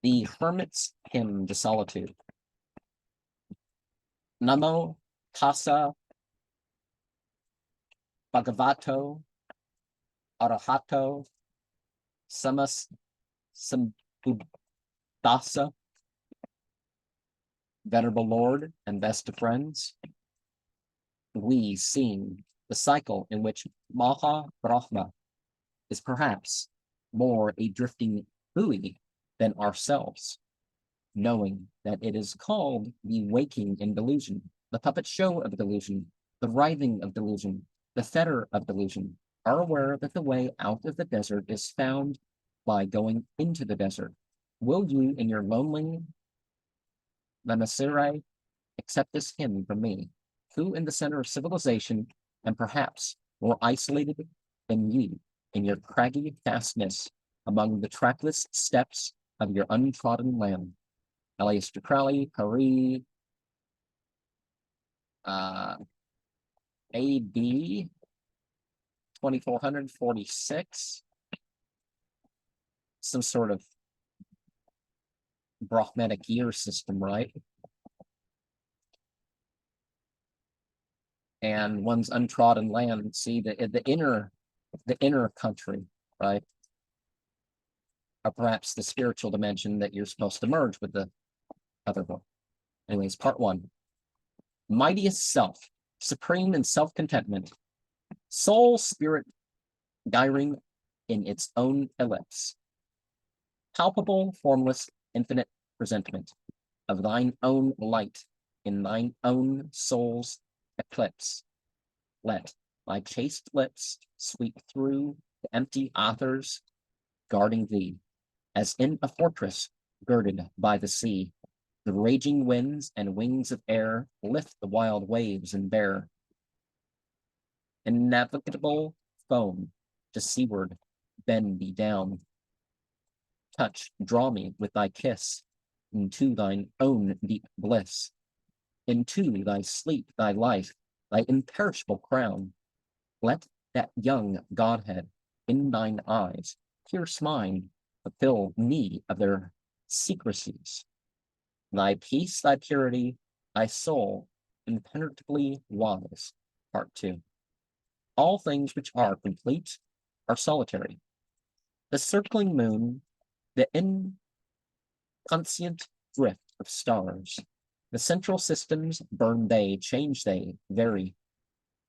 The Hermit's Hymn to Solitude. Namo tassa bhagavato arahato samas sambuddhassa. Venerable Lord and best of friends, we seen the cycle in which Maha Brahma is perhaps more a drifting buoy than ourselves, knowing that it is called the waking in delusion, the puppet show of delusion, the writhing of delusion, the fetter of delusion, are aware that the way out of the desert is found by going into the desert. Will you, in your lonely Lamasirai, accept this hymn from me, who in the center of civilization, and perhaps more isolated than you in your craggy fastness among the trackless steppes of your untrodden land? Aleister Crowley, Paris, A.D. 2446. Some sort of Brahmanic year system, right? And one's untrodden land, see the inner country, right? Or perhaps the spiritual dimension that you're supposed to merge with the other one. Anyways, part one. Mightiest self, supreme in self-contentment, soul spirit gyring in its own ellipse, palpable, formless, infinite presentment of thine own light in thine own soul's eclipse. Let thy chaste lips sweep through the empty authors, guarding thee, as in a fortress girded by the sea. The raging winds and wings of air lift the wild waves and bear innavigable foam to seaward, bend thee down. Touch, draw me with thy kiss into thine own deep bliss, into thy sleep, thy life, thy imperishable crown. Let that young Godhead in thine eyes pierce mine, fulfill me of their secrecies. Thy peace, thy purity, thy soul, impenetrably wise. Part two. All things which are complete are solitary. The circling moon, the inconscient drift of stars, the central systems burn they, change they, vary.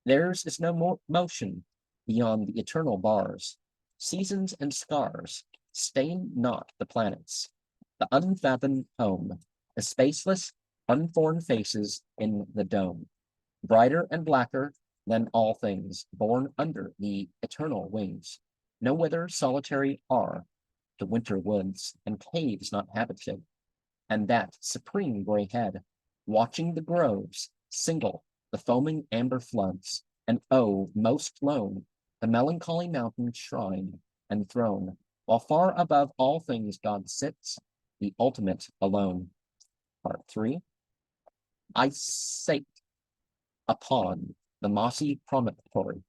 Theirs is no more motion beyond the eternal bars. Seasons and scars stain not the planets. The unfathomed home, the spaceless, unformed faces in the dome, brighter and blacker than all things born under the eternal wings. No whither solitary are the winter woods and caves not habited, and that supreme gray head, watching the groves, single the foaming amber floods, and oh, most lone, the melancholy mountain shrine and throne, while far above all things God sits, the ultimate alone. Part three. I sate upon the mossy promontory,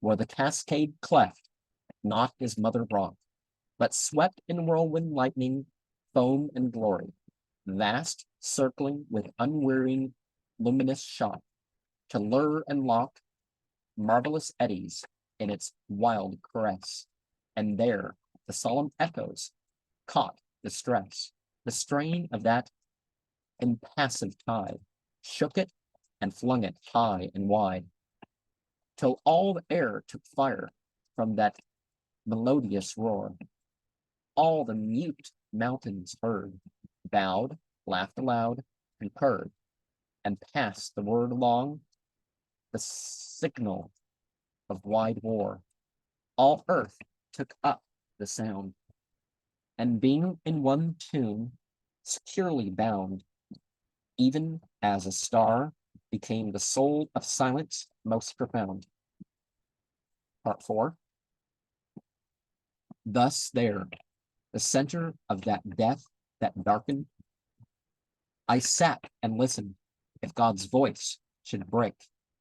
where the cascade cleft not his mother rock, but swept in whirlwind lightning, foam and glory, vast, circling with unwearying luminous shot, to lure and lock marvelous eddies in its wild caress. And there the solemn echoes caught the stress, the strain of that impassive tide, shook it and flung it high and wide, till all the air took fire from that melodious roar. All the mute mountains heard, bowed, laughed aloud, concurred, and passed the word along, the signal of wide war. All earth took up the sound, and being in one tune, securely bound, even as a star became the soul of silence most profound. Part four. Thus there, the center of that death that darkened, I sat and listened if God's voice should break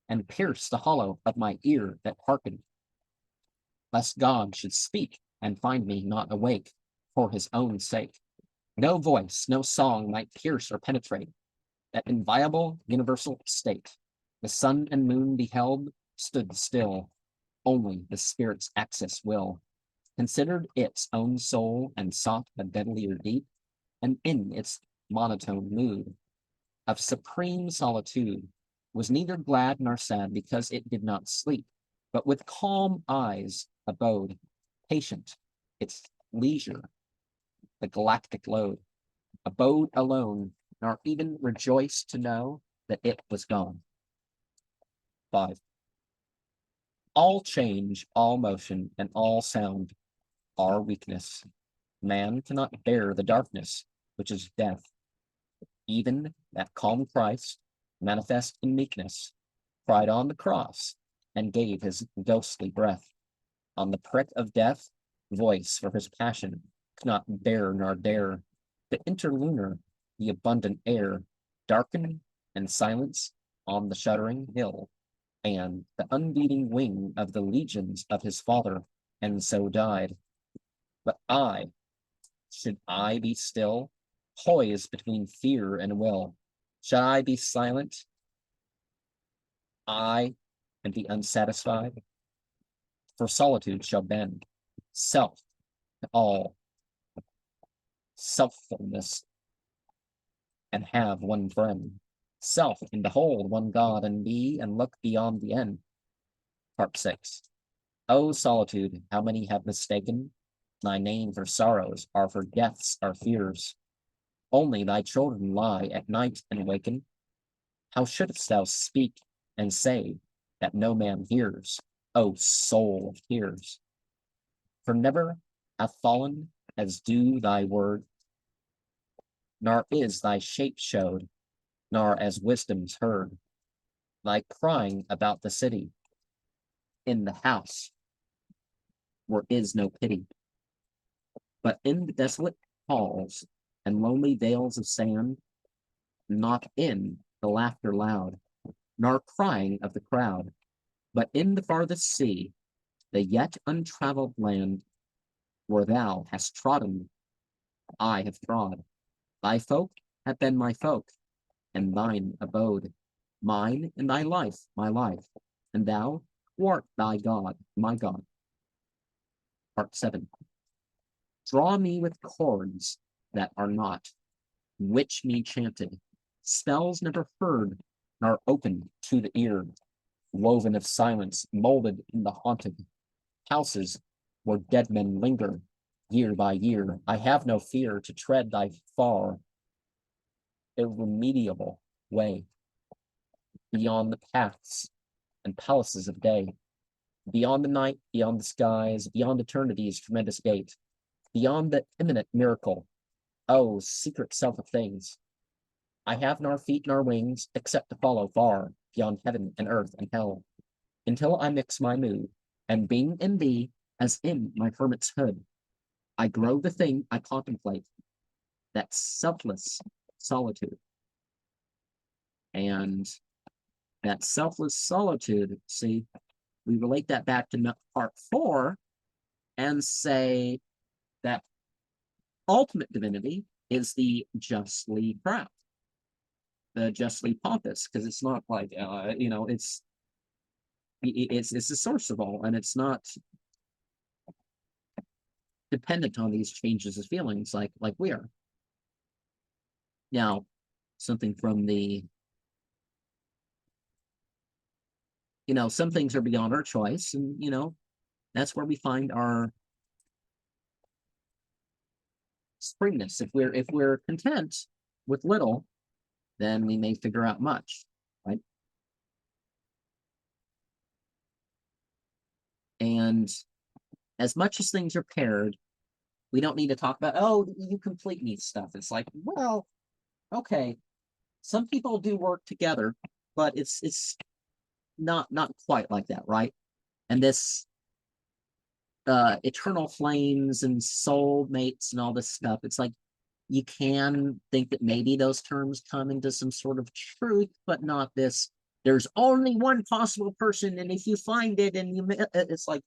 and pierce the hollow of my ear that hearkened, lest God should speak and find me not awake for his own sake. No voice, no song might pierce or penetrate that inviolable universal state. The sun and moon beheld, stood still, only the spirit's access will considered its own soul and sought a deadlier deep, and in its monotone mood of supreme solitude was neither glad nor sad because it did not sleep, but with calm eyes abode, patient, its leisure, the galactic load, abode alone, nor even rejoiced to know that it was gone. 5. All change, all motion, and all sound are weakness. Man cannot bear the darkness, which is death. Even that calm Christ, manifest in meekness, cried on the cross and gave his ghostly breath. On the prick of death, voice for his passion could not bear nor dare. The interlunar, the abundant air, darken and silence on the shuddering hill, and the unbeating wing of the legions of his father, and so died. But should I be still, poised between fear and will? Shall I be silent, and be unsatisfied? For solitude shall bend self to all selffulness, and have one friend, self, and behold one God, and be and look beyond the end. Part 6. O solitude, how many have mistaken thy name for sorrows, are for deaths, are fears. Only thy children lie at night and waken. How shouldst thou speak and say that no man hears, O soul of tears? For never hath fallen as do thy word, nor is thy shape showed, nor as wisdom's heard. Thy crying about the city, in the house, where is no pity. But in the desolate halls and lonely vales of sand, not in the laughter loud, nor crying of the crowd, but in the farthest sea, the yet untraveled land, where thou hast trodden, I have trod. Thy folk have been my folk, and thine abode, mine and thy life, my life, and thou art thy God, my God. Part 7. Draw me with chords that are not, witch me chanted, spells never heard, nor opened to the ear, woven of silence, molded in the haunted houses where dead men linger year by year. I have no fear to tread thy far, irremediable way, beyond the paths and palaces of day, beyond the night, beyond the skies, beyond eternity's tremendous gate, beyond the imminent miracle, oh, secret self of things. I have nor feet nor wings, except to follow far beyond heaven and earth and hell, until I mix my mood, and being in thee, as in my hermit's hood, I grow the thing I contemplate, that selfless solitude. And that selfless solitude, see, we relate that back to part 4 and say that ultimate divinity is the justly proud, the justly pompous, because it's not like, it's the source of all, and it's not dependent on these changes of feelings like we are. Now, something from the, some things are beyond our choice, and that's where we find our springness. If we're content with little, then we may figure out much, right? And as much as things are paired, we don't need to talk about, oh, you complete me stuff. It's like, well, okay, some people do work together, but it's not quite like that, right? And this eternal flames and soul mates and all this stuff, it's like you can think that maybe those terms come into some sort of truth, but not this, there's only one possible person, and if you find it and it's like,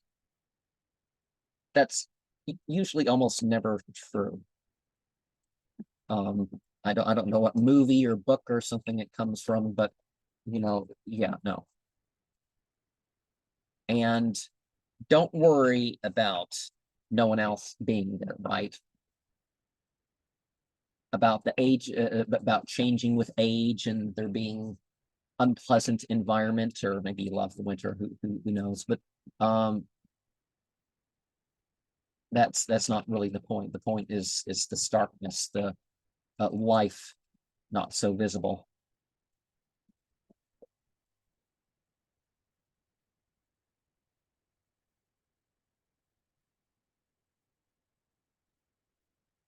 that's usually almost never true. I don't know what movie or book or something it comes from, but yeah, no. And don't worry about no one else being there, right? About the age, about changing with age and there being unpleasant environment, or maybe you love the winter, who knows? But that's not really the point. The point is the starkness, the life not so visible.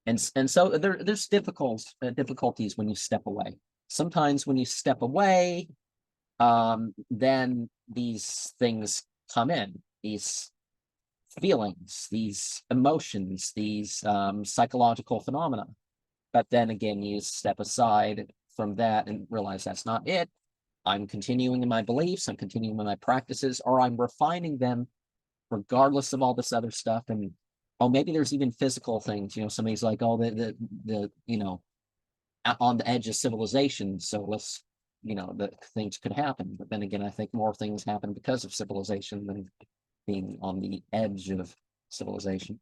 And so there's difficulties when you step away. Sometimes when you step away, then these things come in, these feelings, these emotions, these psychological phenomena. But then again, you step aside from that and realize that's not it. I'm continuing in my beliefs, I'm continuing in my practices, or I'm refining them regardless of all this other stuff. And oh, maybe there's even physical things. Somebody's like, oh, the on the edge of civilization, so let's the things could happen. But then again, I think more things happen because of civilization than being on the edge of civilization.